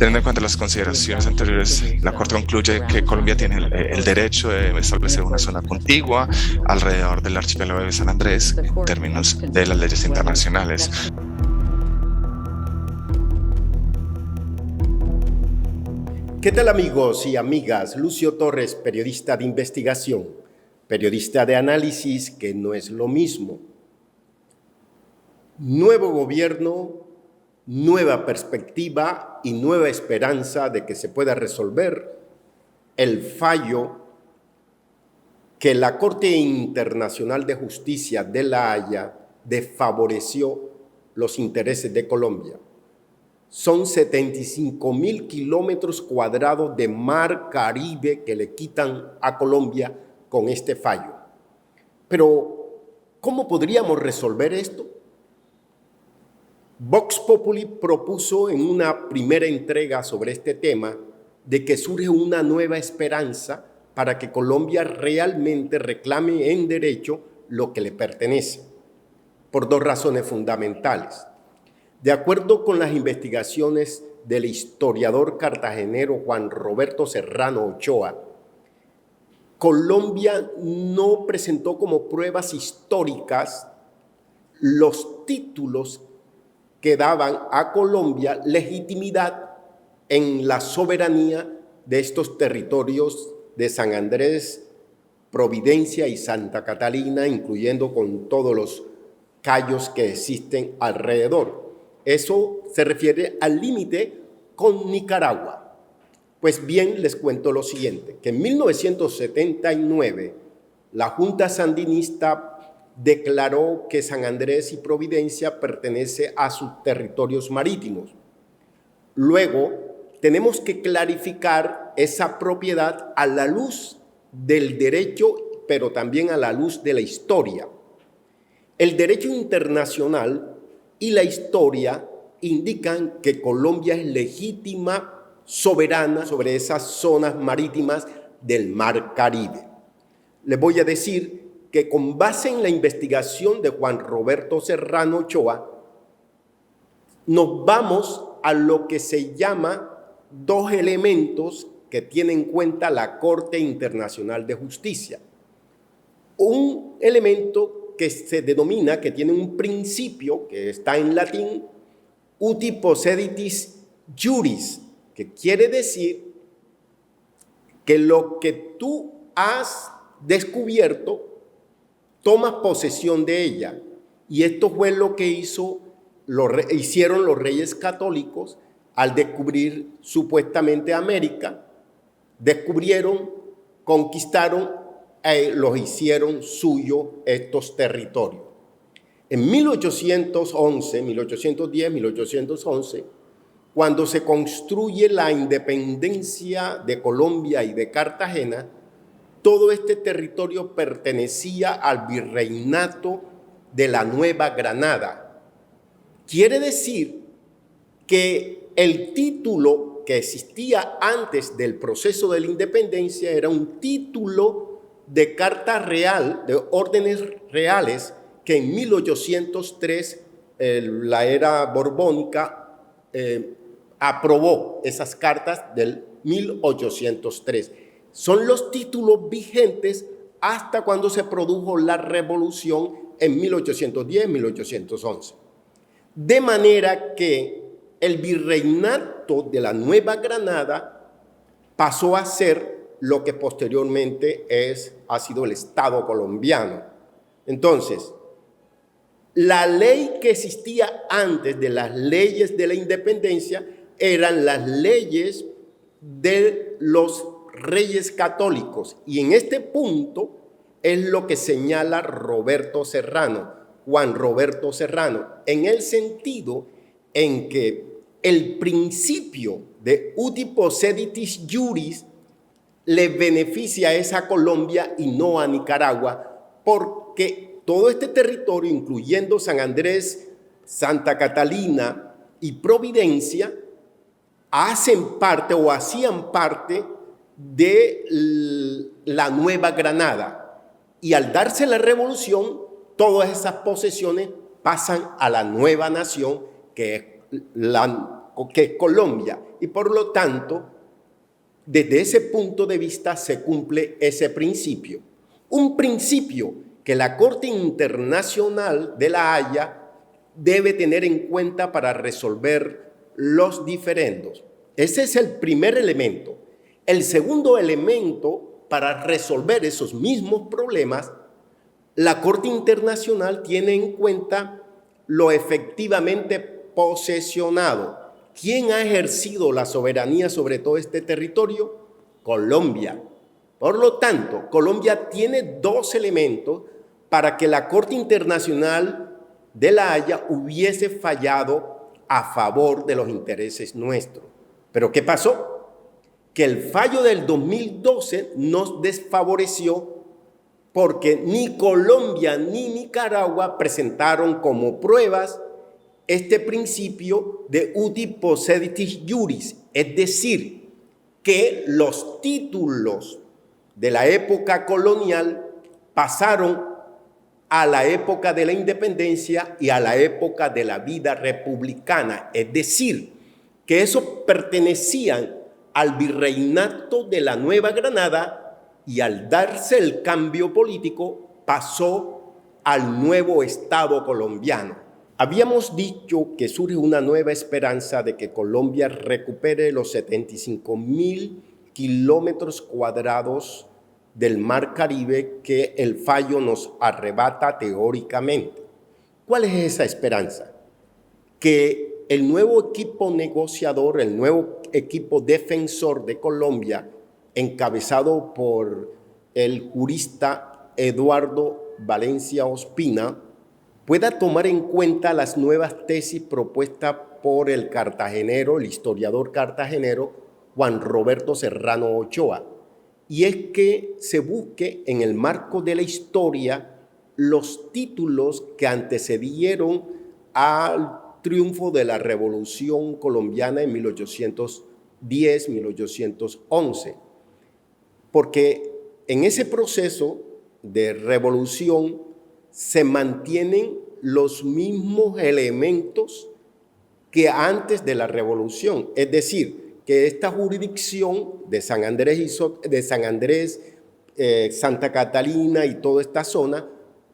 Teniendo en cuenta las consideraciones anteriores, la Corte concluye que Colombia tiene el derecho de establecer una zona contigua alrededor del archipiélago de San Andrés en términos de las leyes internacionales. ¿Qué tal, amigos y amigas? Lucio Torres, periodista de investigación, periodista de análisis, que no es lo mismo. Nuevo gobierno, nueva perspectiva y nueva esperanza de que se pueda resolver el fallo que la Corte Internacional de Justicia de La Haya desfavoreció los intereses de Colombia. Son 75.000 kilómetros cuadrados de mar Caribe que le quitan a Colombia con este fallo. Pero, ¿cómo podríamos resolver esto? Vox Populi propuso en una primera entrega sobre este tema de que surge una nueva esperanza para que Colombia realmente reclame en derecho lo que le pertenece, por dos razones fundamentales. De acuerdo con las investigaciones del historiador cartagenero Juan Roberto Serrano Ochoa, Colombia no presentó como pruebas históricas los títulos que daban a Colombia legitimidad en la soberanía de estos territorios de San Andrés, Providencia y Santa Catalina, incluyendo con todos los cayos que existen alrededor. Eso se refiere al límite con Nicaragua. Pues bien, les cuento lo siguiente, que en 1979 la Junta Sandinista declaró que San Andrés y Providencia pertenece a sus territorios marítimos. Luego, tenemos que clarificar esa propiedad a la luz del derecho, pero también a la luz de la historia. El derecho internacional y la historia indican que Colombia es legítima, soberana sobre esas zonas marítimas del Mar Caribe. Les voy a decir que con base en la investigación de Juan Roberto Serrano Ochoa, nos vamos a lo que se llama dos elementos que tiene en cuenta la Corte Internacional de Justicia. Un elemento que se denomina, que tiene un principio que está en latín, uti posseditis juris, que quiere decir que lo que tú has descubierto, tomas posesión de ella. Y esto fue lo que hicieron los reyes católicos al descubrir supuestamente América. Descubrieron, conquistaron, los hicieron suyo estos territorios. En 1811, 1810, 1811, cuando se construye la independencia de Colombia y de Cartagena, todo este territorio pertenecía al virreinato de la Nueva Granada. Quiere decir que el título que existía antes del proceso de la independencia era un título de carta real, de órdenes reales, que en 1803 la era borbónica aprobó esas cartas del 1803. Son los títulos vigentes hasta cuando se produjo la revolución en 1810-1811. De manera que el virreinato de la Nueva Granada pasó a ser lo que posteriormente ha sido el Estado colombiano. Entonces, la ley que existía antes de las leyes de la independencia eran las leyes de los reyes católicos, y en este punto es lo que señala Juan Roberto Serrano, en el sentido en que el principio de uti posseditis juris le beneficia a esa Colombia y no a Nicaragua, porque todo este territorio, incluyendo San Andrés, Santa Catalina y Providencia, hacían parte de la Nueva Granada. Y al darse la revolución, todas esas posesiones pasan a la nueva nación, que es la que es Colombia. Y por lo tanto, desde ese punto de vista se cumple ese principio. Un principio que la Corte Internacional de La Haya debe tener en cuenta para resolver los diferendos. Ese es el primer elemento. El segundo elemento, para resolver esos mismos problemas, la Corte Internacional tiene en cuenta lo efectivamente posesionado. ¿Quién ha ejercido la soberanía sobre todo este territorio? Colombia. Por lo tanto, Colombia tiene dos elementos para que la Corte Internacional de La Haya hubiese fallado a favor de los intereses nuestros. ¿Pero qué pasó? Que el fallo del 2012 nos desfavoreció porque ni Colombia ni Nicaragua presentaron como pruebas este principio de uti posseditis juris, es decir, que los títulos de la época colonial pasaron a la época de la independencia y a la época de la vida republicana, es decir, que esos pertenecían al virreinato de la Nueva Granada y al darse el cambio político pasó al nuevo Estado colombiano. Habíamos dicho que surge una nueva esperanza de que Colombia recupere los 75.000 kilómetros cuadrados del Mar Caribe que el fallo nos arrebata teóricamente. ¿Cuál es esa esperanza? Que el nuevo equipo negociador, el nuevo equipo defensor de Colombia, encabezado por el jurista Eduardo Valencia Ospina, pueda tomar en cuenta las nuevas tesis propuestas por el cartagenero, el historiador cartagenero Juan Roberto Serrano Ochoa, y es que se busque en el marco de la historia los títulos que antecedieron al triunfo de la Revolución colombiana en 1810-1811, porque en ese proceso de revolución se mantienen los mismos elementos que antes de la revolución, es decir, que esta jurisdicción de San Andrés, Santa Catalina y toda esta zona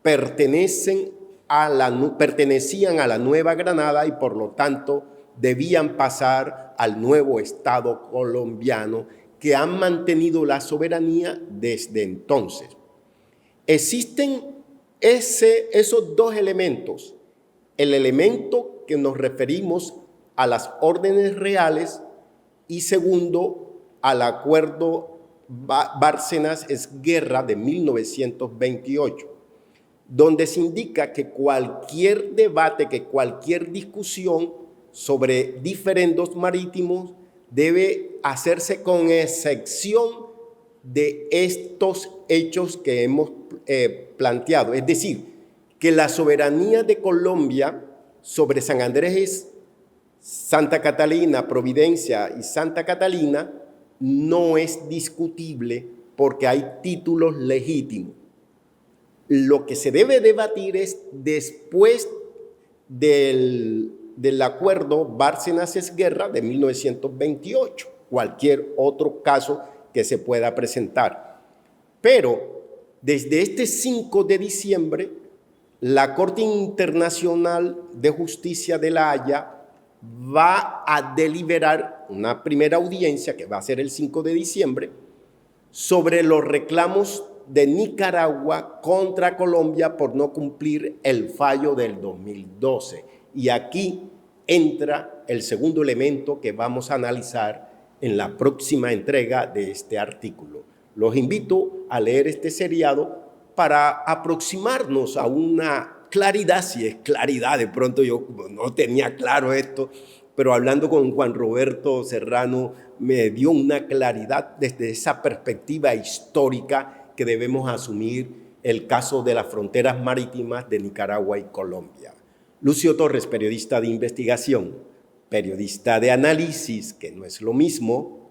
pertenecían a la Nueva Granada y por lo tanto debían pasar al nuevo Estado colombiano que han mantenido la soberanía desde entonces. Existen esos dos elementos, el elemento que nos referimos a las órdenes reales y segundo, al acuerdo Bárcenas-Esguerra de 1928, donde se indica que cualquier debate, que cualquier discusión sobre diferendos marítimos debe hacerse con excepción de estos hechos que hemos planteado. Es decir, que la soberanía de Colombia sobre San Andrés, Santa Catalina, Providencia y Santa Catalina no es discutible porque hay títulos legítimos. Lo que se debe debatir es después del acuerdo Bárcenas-Esguerra de 1928, cualquier otro caso que se pueda presentar. Pero desde este 5 de diciembre, la Corte Internacional de Justicia de La Haya va a deliberar una primera audiencia, que va a ser el 5 de diciembre, sobre los reclamos de Nicaragua contra Colombia por no cumplir el fallo del 2012. Y aquí entra el segundo elemento que vamos a analizar en la próxima entrega de este artículo. Los invito a leer este seriado para aproximarnos a una claridad, si es claridad, de pronto yo no tenía claro esto, pero hablando con Juan Roberto Serrano me dio una claridad desde esa perspectiva histórica que debemos asumir el caso de las fronteras marítimas de Nicaragua y Colombia. Lucio Torres, periodista de investigación, periodista de análisis, que no es lo mismo,